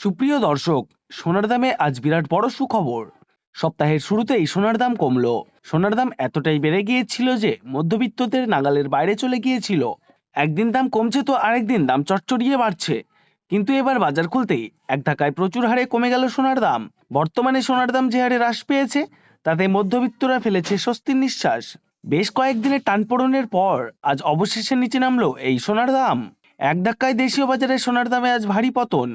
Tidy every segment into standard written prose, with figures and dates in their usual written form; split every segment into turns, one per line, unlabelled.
সুপ্রিয় দর্শক, সোনার দামে আজ বিরাট বড় সুখবর। সপ্তাহের শুরুতেই সোনার দাম কমলো। সোনার দাম এতটাই বেড়ে গিয়েছিল যে মধ্যবিত্তদের নাগালের বাইরে চলে গিয়েছিল। একদিন দাম কমছে তো আরেকদিন দাম চটচড়িয়ে বাড়ছে। কিন্তু এবার বাজার খুলতেই এক ধাক্কায় প্রচুর হারে কমে গেল সোনার দাম। বর্তমানে সোনার দাম যে হারে হ্রাস পেয়েছে, তাতে মধ্যবিত্তরা ফেলেছে স্বস্তির নিঃশ্বাস। বেশ কয়েকদিনের টানপোড়েনের পর আজ অবশেষে নিচে নামলো এই সোনার দাম। এক ধাক্কায় দেশীয় বাজারে সোনার দামে আজ ভারী পতন।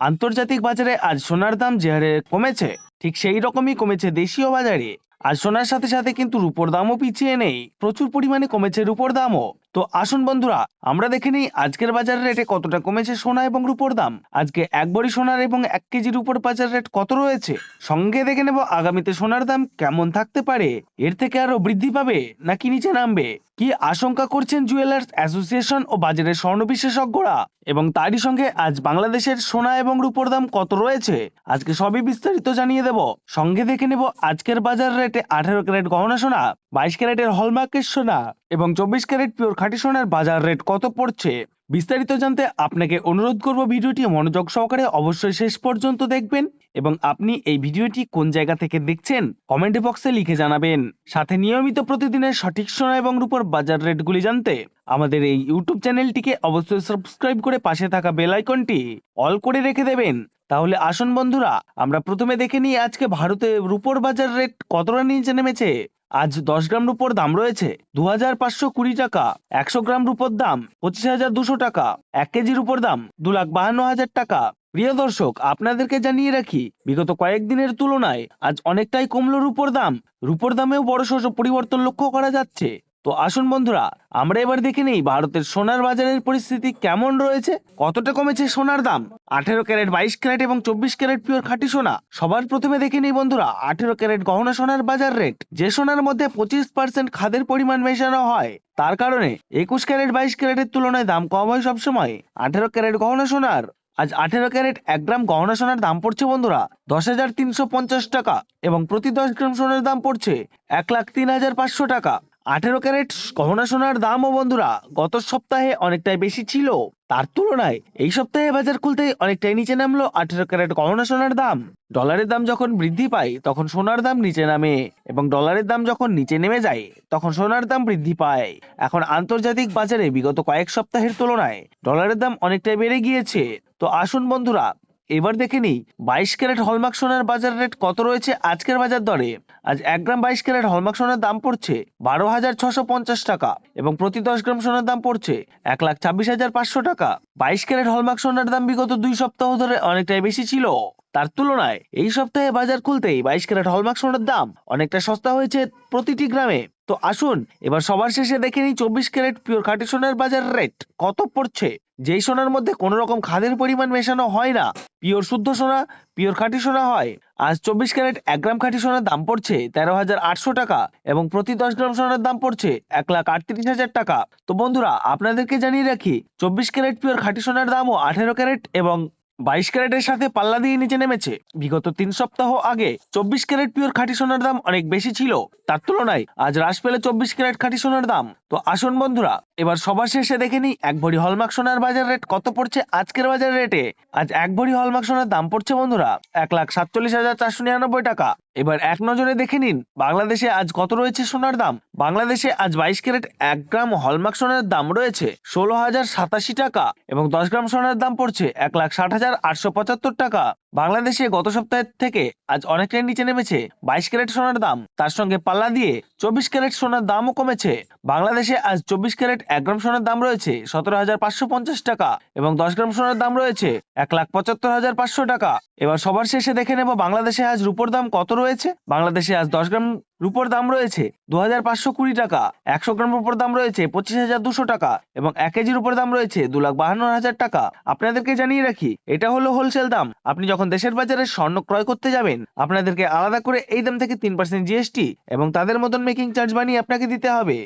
আন্তর্জাতিক বাজারে আজ সোনার দাম যে হারে কমেছে, ঠিক সেই রকমই কমেছে দেশীয় বাজারে। আজ সোনার সাথে সাথে কিন্তু রূপোর দামও পিছিয়ে নেই, প্রচুর পরিমাণে কমেছে রূপোর দামও। তো আসুন বন্ধুরা, আমরা দেখে নিই আজকের বাজার রেটে কতটা কমেছে সোনা এবং রূপোর দাম। আজকে এক ভরি সোনার এবং 1 কেজি রূপোর বাজার রেট কত রয়েছে, সঙ্গে দেখে নেব আগামীতে সোনার দাম কেমন থাকতে পারে। এর থেকে আরো বৃদ্ধি পাবে নাকি নিচে নামবে, কি আশঙ্কা করছেন জুয়েলার্স অ্যাসোসিয়েশন ও বাজারের স্বর্ণ বিশেষজ্ঞরা, এবং তারই সঙ্গে আজ বাংলাদেশের সোনা এবং রূপোর দাম কত রয়েছে, আজকে সবই বিস্তারিত জানিয়ে দেব। সঙ্গে দেখে নেব আজকের বাজার রেটে 18 ক্যারেট গহনা সোনা, 22 ক্যারেটের হলমার্কের সোনা এবং 24 ক্যারেট পিওর খাঁটি সোনার বাজার রেট কত পড়ছে। বিস্তারিত জানতে আপনাকে অনুরোধ করব ভিডিওটি মনোযোগ সহকারে অবশ্যই শেষ পর্যন্ত দেখবেন, এবং আপনি এই ভিডিওটি কোন জায়গা থেকে দেখছেন কমেন্ট বক্সে লিখে জানাবেন। সাথে নিয়মিত প্রতিদিনের সঠিক সোনা এবং রূপোর বাজার রেটগুলি জানতে আমাদের এই ইউটিউব চ্যানেলটিকে অবশ্যই সাবস্ক্রাইব করে পাশে থাকা বেল আইকনটি অল করে রেখে দেবেন। তাহলে আসুন বন্ধুরা, আমরা প্রথমে দেখে নিই আজকে ভারতে রূপোর বাজার রেট কতটা নিচে নেমেছে। আজ 10 গ্রাম রূপোর দাম রয়েছে 2520 টাকা, 100 গ্রাম রূপোর দাম 25,200 টাকা, 1 কেজি রূপোর দাম 2,52,000 টাকা। প্রিয় দর্শক, আপনাদেরকে জানিয়ে রাখি, বিগত কয়েকদিনের তুলনায় আজ অনেকটাই কমলো রূপোর দাম। রূপোর দামেও বড়সড় পরিবর্তন লক্ষ্য করা যাচ্ছে। তো আসুন বন্ধুরা, আমরা এবার দেখে নেই ভারতের সোনার বাজারের পরিস্থিতি কেমন রয়েছে, কতটা কমেছে সোনার দাম। 18 ক্যারেট, 22 ক্যারেট এবং 24 ক্যারেট পিওর খাঁটি সোনা। সবার প্রথমে দেখে নেই বন্ধুরা 18 ক্যারেট গহনা সোনার বাজার রেট। যে সোনার মধ্যে 25% খাদের পরিমাণ মেশানো হয়, তার কারণে 21 ক্যারেট 22 ক্যারেটের তুলনায় দাম কম হয় সবসময় 18 ক্যারেট গহনা সোনার। আজ 18 ক্যারেট 1 গ্রাম গহনা সোনার দাম পড়ছে বন্ধুরা 10,350 টাকা, এবং প্রতি 10 গ্রাম সোনার দাম পড়ছে 1,03,500 টাকা। 18 ক্যারেট গহনা সোনার দামও বন্ধুরা গত সপ্তাহে অনেকটাই বেশি ছিল, তার তুলনায় এই সপ্তাহে বাজার খুলতেই অনেকটাই নিচে নামলো 18 ক্যারেট গহনা সোনার দাম। ডলারের দাম যখন বৃদ্ধি পায় তখন সোনার দাম নিচে নামে, এবং ডলারের দাম যখন নিচে নেমে যায় তখন সোনার দাম বৃদ্ধি পায়। এখন আন্তর্জাতিক বাজারে বিগত কয়েক সপ্তাহের তুলনায় ডলারের দাম অনেকটাই বেড়ে গিয়েছে। তো আসুন বন্ধুরা, এবার দেখে নিই 22 ক্যারেট হলমার্ক সোনার বাজার রেট কত রয়েছে আজকের বাজার দরে। আজ 1 গ্রাম 22 ক্যারেট হলমার্ক সোনার দাম পড়ছে 12,650 টাকা, এবং প্রতি 10 গ্রাম সোনার দাম পড়ছে 1,26,500 টাকা। 22 ক্যারেট হলমার্ক সোনার দাম বিগত 2 সপ্তাহ ধরে অনেকটাই বেশি ছিল, তার তুলনায় এই সপ্তাহে বাজার খুলতেই 22 ক্যারেট হলমার্ক সোনার দাম অনেকটা সস্তা হয়েছে প্রতিটি গ্রামে। তো আসুন এবার সবার শেষে দেখে নিই 24 ক্যারেট পিওর খাঁটি সোনার বাজার রেট কত পড়ছে। যেই সোনার মধ্যে কোনো রকম খাদের পরিমাণ মেশানো হয় না, পিওর শুদ্ধ সোনা, পিওর খাঁটি সোনা হয়। আজ 24 ক্যারেট 1 গ্রাম খাঁটি সোনার দাম পড়ছে 13,800 টাকা, এবং প্রতি 10 গ্রাম সোনার দাম পড়ছে 1,38,000 টাকা। তো বন্ধুরা, আপনাদেরকে জানিয়ে রাখি 24 ক্যারেট পিওর খাঁটি সোনার দামও 18 ক্যারেট এবং 22 ক্যারেটের সাথে পাল্লা দিয়ে নিচে নেমেছে। বিগত 3 সপ্তাহ আগে 24 ক্যারেট পিওর খাঁটি সোনার দাম অনেক বেশি ছিল, তার তুলনায় আজ হ্রাস পেলে 24 ক্যারেট খাঁটি সোনার দাম। তো আসুন বন্ধুরা, এবার সবার শেষে দেখে নিই 1 ভরি হলমার্ক সোনার বাজার রেট কত পড়ছে আজকের বাজার রেটে। আজ 1 ভরি হলমার্ক সোনার দাম পড়ছে বন্ধুরা 1,47,499 টাকা। এবার এক নজরে দেখে নিন বাংলাদেশে আজ কত রয়েছে সোনার দাম। বাংলাদেশে আজ 22 ক্যারেট 1 গ্রাম হলমার্ক সোনার দাম রয়েছে 16,087 টাকা, এবং 10 গ্রাম সোনার দাম পড়ছে 1,60,875 টাকা। বাংলাদেশে গত সপ্তাহের থেকে আজ অনেকটাই নিচে নেমেছে 22 ক্যারেট সোনার দাম, তার সঙ্গে পাল্লা দিয়ে 24 ক্যারেট সোনার দামও কমেছে। বাংলাদেশে আজ 24 ক্যারেট 1 গ্রাম সোনার দাম রয়েছে 17,550 টাকা, এবং 10 গ্রাম সোনার দাম রয়েছে 1,75,500 টাকা। এবার সবার শেষে দেখে নেব বাংলাদেশে আজ রূপোর দাম কত রয়েছে। বাংলাদেশে আজ 10 গ্রাম রূপোর দাম রয়েছে 2,520 টাকা, 100 গ্রাম রূপোর দাম রয়েছে 25,200 টাকা, এবং 1 কেজি রূপোর দাম রয়েছে 2,52,000 টাকা। আপনাদেরকে জানিয়ে রাখি, এটা হলো হোলসেল দাম। আপনি যখন দেশের বাজারে স্বর্ণ ক্রয় করতে যাবেন, আপনাদেরকে আলাদা করে এই দাম থেকে 3% জিএসটি এবং তাদের মতন মেকিং চার্জ বানিয়ে আপনাকে দিতে হবে।